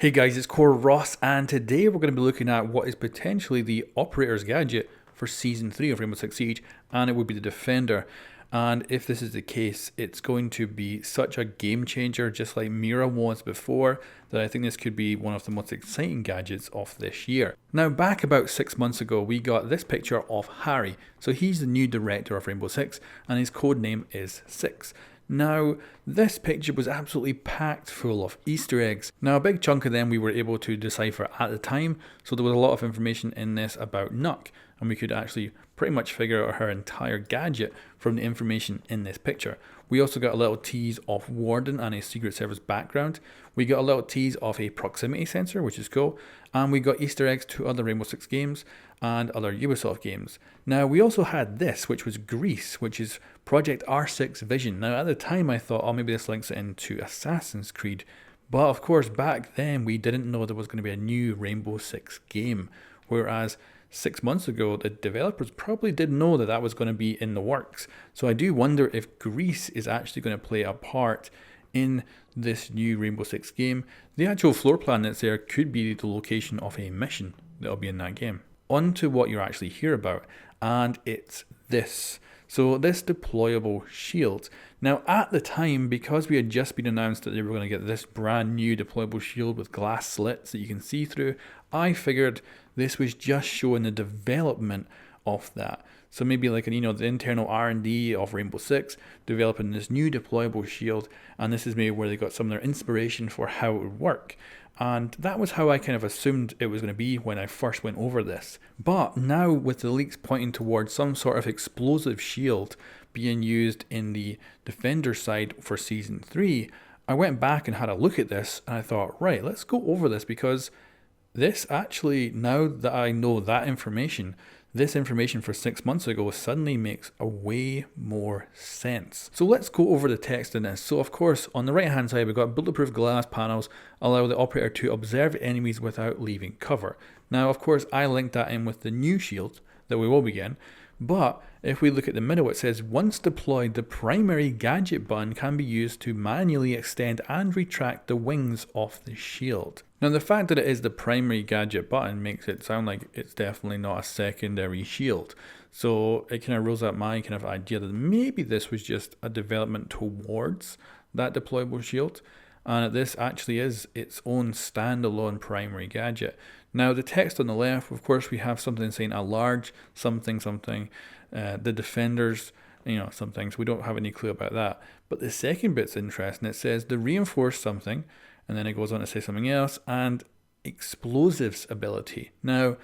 Hey guys, it's coreross, and today we're going to be looking at what is potentially the operator's gadget for Season 3 of Rainbow Six Siege, and it would be the Defender. And if this is the case, it's going to be such a game changer, just like Mira was before, that I think this could be one of the most exciting gadgets of this year. Now, back about 6 months ago, we got this picture of Harry. So he's the new director of Rainbow Six, and his code name is Six. Now, this picture was absolutely packed full of Easter eggs. Now, a big chunk of them we were able to decipher at the time, so there was a lot of information in this about Nuck, and we could actually pretty much figure out her entire gadget from the information in this picture. We also got a little tease of Warden and a Secret Service background. We got a little tease of a proximity sensor, which is cool, and we got Easter eggs to other Rainbow Six games and other Ubisoft games. Now, we also had this, which was Grease, which is Project R6 Vision. Now, at the time I thought, oh, maybe this links it into Assassin's Creed, but of course back then we didn't know there was going to be a new Rainbow Six game, whereas 6 months ago the developers probably did know that that was going to be in the works. So I do wonder if Grease is actually going to play a part in this new Rainbow Six game. The actual floor plan that's there could be the location of a mission that'll be in that game. On to what you're actually here about, and it's this. So this deployable shield. Now at the time, because we had just been announced that they were going to get this brand new deployable shield with glass slits that you can see through, I figured this was just showing the development of that. So maybe like the internal R&D of Rainbow Six developing this new deployable shield, and this is maybe where they got some of their inspiration for how it would work. And that was how I kind of assumed it was going to be when I first went over this. But now with the leaks pointing towards some sort of explosive shield being used in the Defender side for Season 3, I went back and had a look at this and I thought, right, let's go over this, because this actually, now that I know that information, this information for 6 months ago suddenly makes a way more sense. So let's go over the text in this. So of course, on the right hand side, we've got bulletproof glass panels allow the operator to observe enemies without leaving cover. Now, of course, I linked that in with the new shield that we will begin. But if we look at the middle, it says once deployed, the primary gadget button can be used to manually extend and retract the wings of the shield. Now, the fact that it is the primary gadget button makes it sound like it's definitely not a secondary shield. So it kind of rules out my kind of idea that maybe this was just a development towards that deployable shield, and this actually is its own standalone primary gadget. Now, the text on the left, of course, we have something saying a large something, the Defenders, some things. We don't have any clue about that. But the second bit's interesting. It says the reinforced something, and then it goes on to say something else, and explosives ability. Now,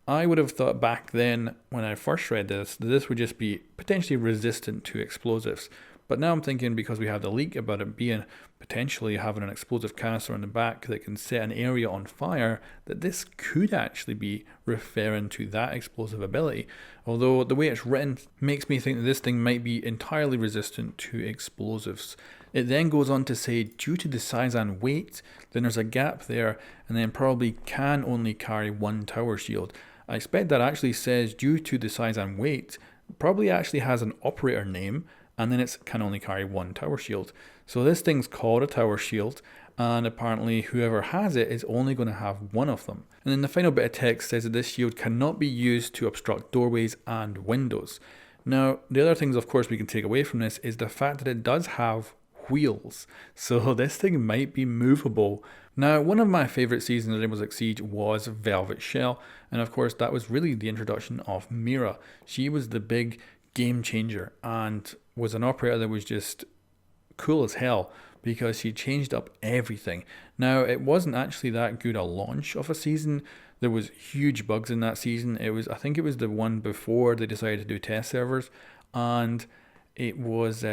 I would have thought back then when I first read this, that this would just be potentially resistant to explosives. But now I'm thinking, because we have the leak about it being potentially having an explosive canister on the back that can set an area on fire, that this could actually be referring to that explosive ability. Although the way it's written makes me think that this thing might be entirely resistant to explosives. It then goes on to say, due to the size and weight, then there's a gap there, and then probably can only carry one tower shield. I expect that actually says due to the size and weight, probably actually has an operator name, and then it can only carry one tower shield. So this thing's called a tower shield, and apparently whoever has it is only going to have one of them. And then the final bit of text says that this shield cannot be used to obstruct doorways and windows. Now, the other things, of course, we can take away from this is the fact that it does have wheels. So this thing might be movable. Now, one of my favourite seasons of Rainbow Six Siege was Velvet Shell, and of course that was really the introduction of Mira. She was the big game changer and was an operator that was just cool as hell because she changed up everything. Now, it wasn't actually that good a launch of a season. There was huge bugs in that season. I think it was the one before they decided to do test servers, and it was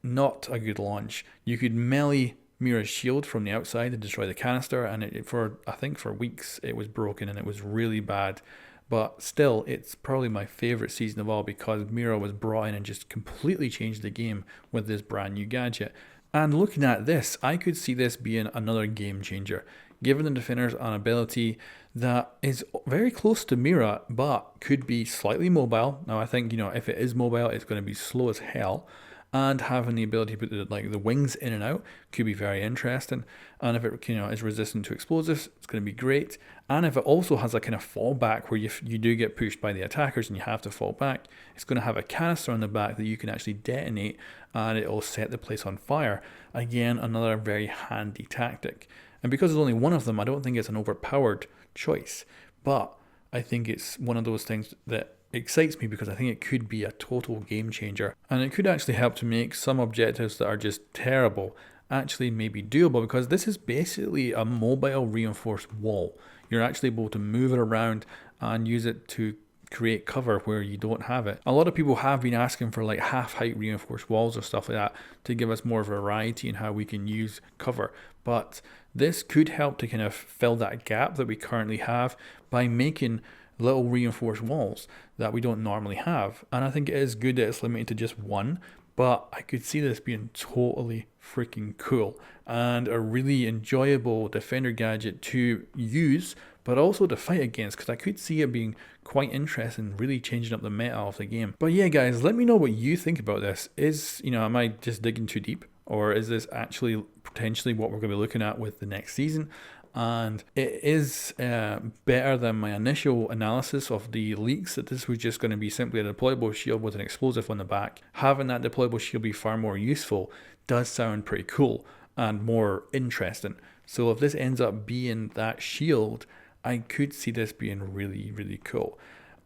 not a good launch. You could melee Mira's shield from the outside to destroy the canister, and for weeks it was broken and it was really bad. But still, it's probably my favourite season of all because Mira was brought in and just completely changed the game with this brand new gadget. And looking at this, I could see this being another game changer, given the Defender's an ability that is very close to Mira, but could be slightly mobile. Now, I think, if it is mobile, it's going to be slow as hell. and having the ability to put the wings in and out could be very interesting. And if it is resistant to explosives, it's going to be great. And if it also has a kind of fallback where you do get pushed by the attackers and you have to fall back, it's going to have a canister on the back that you can actually detonate, and it will set the place on fire. Again, another very handy tactic. And because there's only one of them, I don't think it's an overpowered choice. But I think it's one of those things that excites me because I think it could be a total game changer. And it could actually help to make some objectives that are just terrible actually maybe doable, because this is basically a mobile reinforced wall. You're actually able to move it around and use it to create cover where you don't have it. A lot of people have been asking for like half height reinforced walls or stuff like that to give us more variety in how we can use cover, but this could help to kind of fill that gap that we currently have by making little reinforced walls that we don't normally have. And I think it is good that it's limited to just one, but I could see this being totally freaking cool and a really enjoyable defender gadget to use, but also to fight against, because I could see it being quite interesting, really changing up the meta of the game. But yeah, guys, let me know what you think about this. Am I just digging too deep, or is this actually potentially what we're going to be looking at with the next season? And it is better than my initial analysis of the leaks, that this was just going to be simply a deployable shield with an explosive on the back. Having that deployable shield be far more useful does sound pretty cool and more interesting. So if this ends up being that shield, I could see this being really, really cool.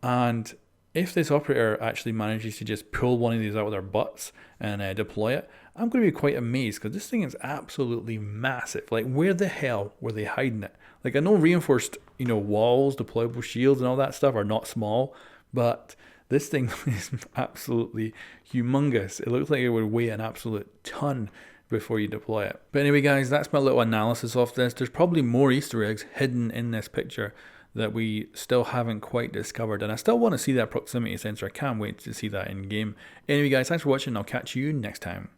And if this operator actually manages to just pull one of these out of their butts and deploy it, I'm going to be quite amazed, because this thing is absolutely massive. Like, where the hell were they hiding it? Like, I know reinforced, walls, deployable shields and all that stuff are not small, but this thing is absolutely humongous. It looks like it would weigh an absolute ton before you deploy it. But anyway, guys, that's my little analysis of this. There's probably more Easter eggs hidden in this picture that we still haven't quite discovered, and I still want to see that proximity sensor. I can't wait to see that in game. Anyway, guys, thanks for watching. I'll catch you next time.